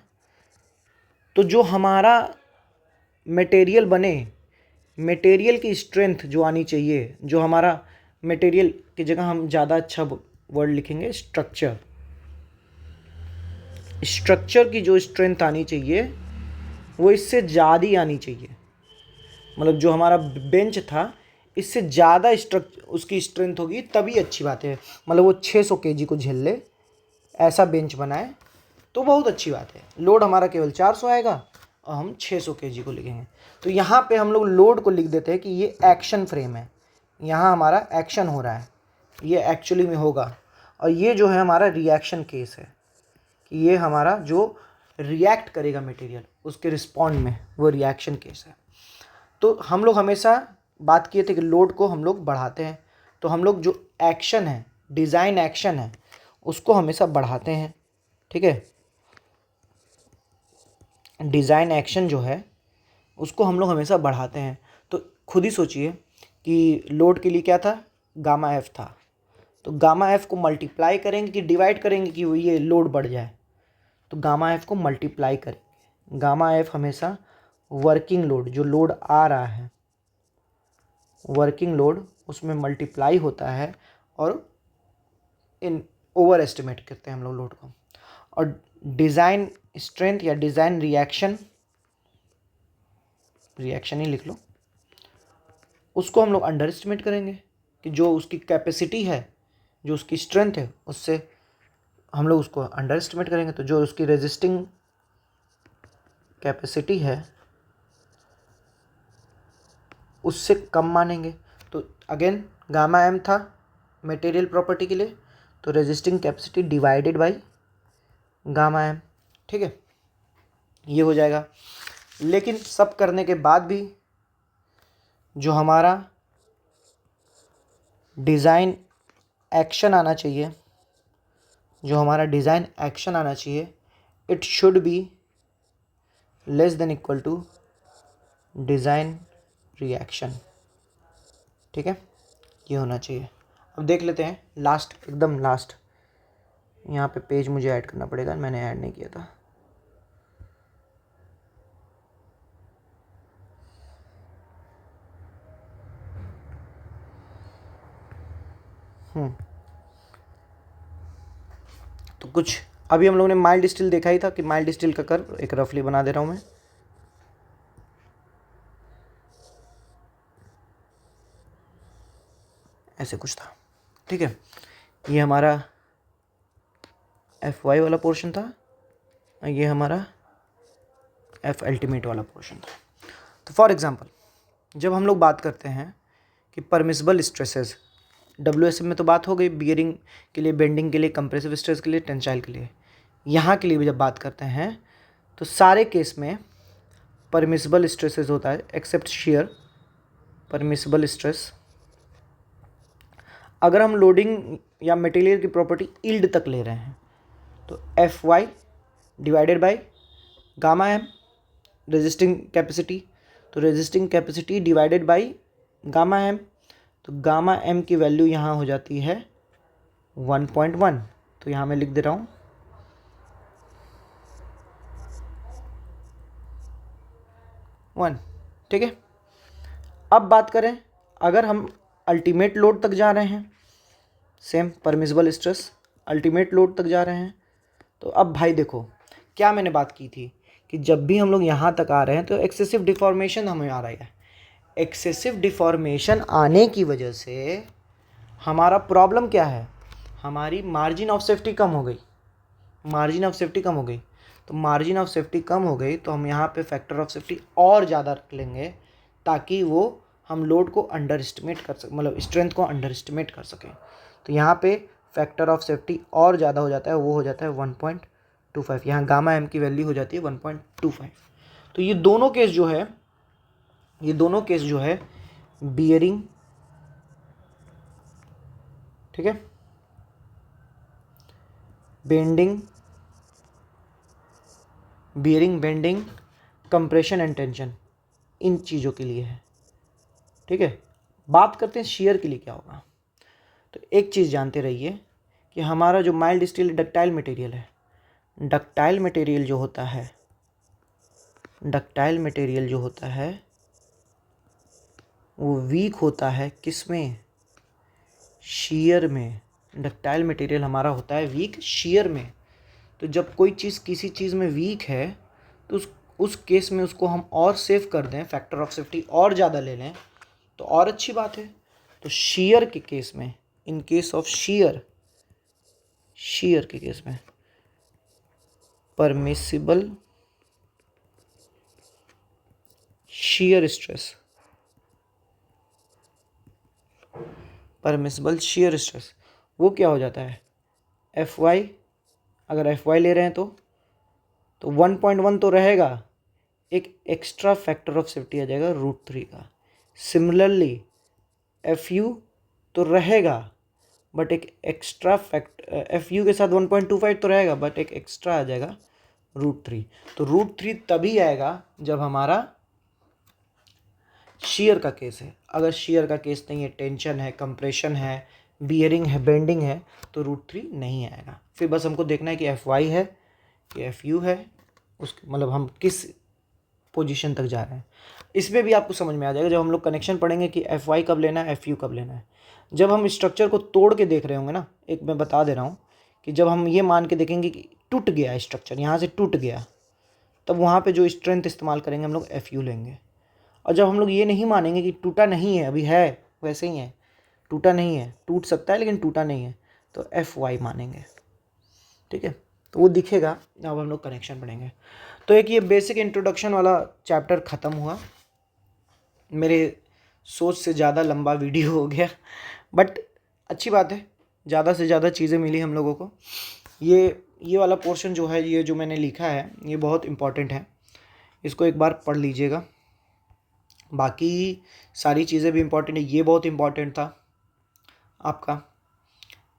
तो जो हमारा मटेरियल बने, मटेरियल की स्ट्रेंथ जो आनी चाहिए, जो हमारा मटेरियल की जगह हम ज़्यादा अच्छा वर्ड लिखेंगे स्ट्रक्चर की जो स्ट्रेंथ आनी चाहिए वो इससे ज़्यादा ही आनी चाहिए। मतलब जो हमारा बेंच था, इससे ज़्यादा उसकी स्ट्रेंथ होगी तभी अच्छी बात है। मतलब वो 600 kg को झेल ले, ऐसा बेंच बनाए तो बहुत अच्छी बात है। लोड हमारा केवल 400 आएगा और हम 600 kg को लिखेंगे। तो यहाँ पे हम लोग लोड को लिख देते हैं कि ये एक्शन फ्रेम है, यहाँ हमारा एक्शन हो रहा है, ये एक्चुअली में होगा। और ये जो है हमारा रिएक्शन केस है, कि ये हमारा जो रिएक्ट करेगा मटेरियल उसके रिस्पॉन्ड में, वो रिएक्शन केस है। तो हम लोग हमेशा बात किए थे कि लोड को हम लोग बढ़ाते हैं, तो हम लोग जो एक्शन है, डिज़ाइन एक्शन है, उसको हमेशा बढ़ाते हैं, ठीक है। डिज़ाइन एक्शन जो है उसको हम लोग हमेशा बढ़ाते हैं। तो खुद ही सोचिए कि लोड के लिए क्या था? गामा F था। तो गामा F को मल्टीप्लाई करेंगे कि डिवाइड करेंगे कि वो ये लोड बढ़ जाए? तो गामा F को मल्टीप्लाई करेंगे। गामा F हमेशा वर्किंग लोड, जो लोड आ रहा है, वर्किंग लोड उसमें मल्टीप्लाई होता है और इन ओवर एस्टिमेट करते हैं हम लोग लोड को। और डिज़ाइन स्ट्रेंथ या डिज़ाइन रिएक्शन ही लिख लो, उसको हम लोग अंडर एस्टिमेट करेंगे कि जो उसकी कैपेसिटी है, जो उसकी स्ट्रेंथ है, उससे हम लोग उसको अंडर एस्टिमेट करेंगे। तो जो उसकी रेजिस्टिंग कैपेसिटी है उससे कम मानेंगे। तो अगेन गामा एम था मटेरियल प्रॉपर्टी के लिए, तो resisting capacity divided by gamma M, ठीक है, ये हो जाएगा। लेकिन सब करने के बाद भी जो हमारा डिज़ाइन एक्शन आना चाहिए, it should be less than equal to design reaction, ठीक है, ये होना चाहिए। अब देख लेते हैं लास्ट, एकदम लास्ट, यहाँ पे पेज मुझे ऐड करना पड़ेगा, मैंने ऐड नहीं किया था। तो कुछ अभी हम लोगों ने माइल्ड स्टील देखा ही था कि माइल्ड स्टील का कर्व एक रफली बना दे रहा हूँ मैं। ऐसे कुछ था, ठीक है। ये हमारा एफ वाई वाला पोर्शन था, ये हमारा एफ अल्टीमेट वाला पोर्शन था। तो फॉर एग्जांपल जब हम लोग बात करते हैं कि परमिसिबल स्ट्रेसेस, डब्ल्यूएसएम में तो बात हो गई बियरिंग के लिए, बेंडिंग के लिए, कंप्रेसिव स्ट्रेस के लिए, टेंसाइल के लिए, यहाँ के लिए भी जब बात करते हैं तो सारे केस में परमिसिबल स्ट्रेसेस होता है एक्सेप्ट शियर परमिसिबल स्ट्रेस। अगर हम लोडिंग या मटेरियल की प्रॉपर्टी यील्ड तक ले रहे हैं तो F Y divided by gamma M resisting capacity, तो resisting capacity divided by gamma M, तो गामा एम की वैल्यू यहाँ हो जाती है 1.1, तो यहाँ मैं लिख दे रहा हूँ 1, ठीक है। अब बात करें अगर हम अल्टीमेट लोड तक जा रहे हैं, same permissible stress ultimate load तक जा रहे हैं, तो अब भाई देखो क्या मैंने बात की थी कि जब भी हम लोग यहाँ तक आ रहे हैं तो एक्सेसिव डिफॉर्मेशन हमें आ रहा है। एक्सेसिव डिफॉर्मेशन आने की वजह से हमारा प्रॉब्लम क्या है, हमारी मार्जिन ऑफ सेफ्टी कम हो गई, तो मार्जिन ऑफ सेफ्टी कम हो गई तो हम यहाँ पे फैक्टर ऑफ सेफ्टी और ज़्यादा रख लेंगे ताकि वो हम लोड को अंडर एस्टिमेट कर सकें, मतलब स्ट्रेंथ को अंडर एस्टिमेट कर सकें। तो यहाँ पे फैक्टर ऑफ सेफ्टी और ज़्यादा हो जाता है, वो हो जाता है 1.25, यहाँ गामा एम की वैल्यू हो जाती है 1.25। तो ये दोनों केस जो है बियरिंग, ठीक है, bearing, bending, compression and tension, इन चीज़ों के लिए है, ठीक है। बात करते हैं शियर के लिए क्या होगा। तो एक चीज़ जानते रहिए कि हमारा जो माइल्ड स्टील डक्टाइल मटेरियल है, डक्टाइल मटेरियल जो होता है वो वीक होता है किस में, शियर में। डक्टाइल मटेरियल हमारा होता है वीक शियर में। तो जब कोई चीज़ किसी चीज़ में वीक है तो उस केस में उसको हम और सेव कर दें, फैक्टर ऑफ सेफ्टी और ज़्यादा ले लें तो और अच्छी बात है। तो शियर के केस में, इन केस ऑफ शियर के केस में परमिसिबल शियर स्ट्रेस, वो क्या हो जाता है, एफ वाई, अगर एफ वाई ले रहे हैं तो 1.1 तो रहेगा, एक एक्स्ट्रा फैक्टर ऑफ सेफ्टी आ जाएगा √3 का। सिमिलरली एफ यू तो रहेगा बट एक एक्स्ट्रा एफ यू के साथ 1.25 तो रहेगा बट एक एक्स्ट्रा आ जाएगा √3। तो √3 तभी आएगा जब हमारा शियर का केस है। अगर शियर का केस नहीं है, टेंशन है, कंप्रेशन है, बियरिंग है, बेंडिंग है, तो √3 नहीं आएगा। फिर बस हमको देखना है कि एफ वाई है कि एफ यू है, उस मतलब हम किस पोजीशन तक जा रहे हैं। इसमें भी आपको समझ में आ जाएगा जब हम लोग कनेक्शन पढ़ेंगे कि एफ वाई कब लेना है, एफ यू कब लेना है। जब हम स्ट्रक्चर को तोड़ के देख रहे होंगे ना, एक मैं बता दे रहा हूँ कि जब हम ये मान के देखेंगे कि टूट गया स्ट्रक्चर, यहाँ से टूट गया, तब वहाँ पे जो स्ट्रेंथ इस्तेमाल करेंगे हम लोग एफ यू लेंगे। और जब हम लोग ये नहीं मानेंगे कि टूटा नहीं है, अभी है वैसे ही है, टूटा नहीं है, टूट सकता है लेकिन टूटा नहीं है, तो एफ वाई मानेंगे। ठीक है, तो वो दिखेगा जब हम लोग कनेक्शन पढ़ेंगे। तो एक ये बेसिक इंट्रोडक्शन वाला चैप्टर ख़त्म हुआ। मेरे सोच से ज़्यादा लंबा वीडियो हो गया, बट अच्छी बात है, ज़्यादा से ज़्यादा चीज़ें मिली हम लोगों को। ये वाला पोर्शन जो है, ये जो मैंने लिखा है, ये बहुत इम्पॉर्टेंट है, इसको एक बार पढ़ लीजिएगा। बाकी सारी चीज़ें भी इम्पॉर्टेंट है, ये बहुत इम्पॉर्टेंट था आपका।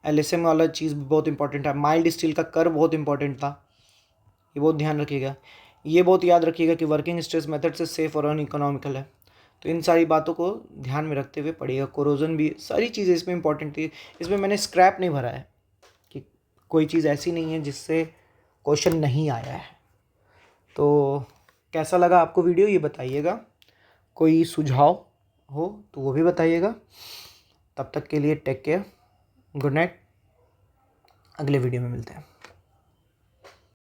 एलएसएम वाला चीज़ भी बहुत इंपॉर्टेंट है। माइल्ड स्टील का कर्व बहुत इंपॉर्टेंट था, ये बहुत ध्यान रखिएगा। ये बहुत याद रखिएगा कि वर्किंग स्ट्रेस मेथड से सेफ और अनइकोनॉमिकल है। तो इन सारी बातों को ध्यान में रखते हुए पढ़िएगा। कोरोजन भी, सारी चीज़ें इसमें इंपॉर्टेंट थी। इसमें मैंने स्क्रैप नहीं भरा है कि कोई चीज़ ऐसी नहीं है जिससे क्वेश्चन नहीं आया है। तो कैसा लगा आपको वीडियो ये बताइएगा। कोई सुझाव हो तो वो भी बताइएगा। तब तक के लिए टेक केयर, गुड नाइट, अगले वीडियो में मिलते हैं।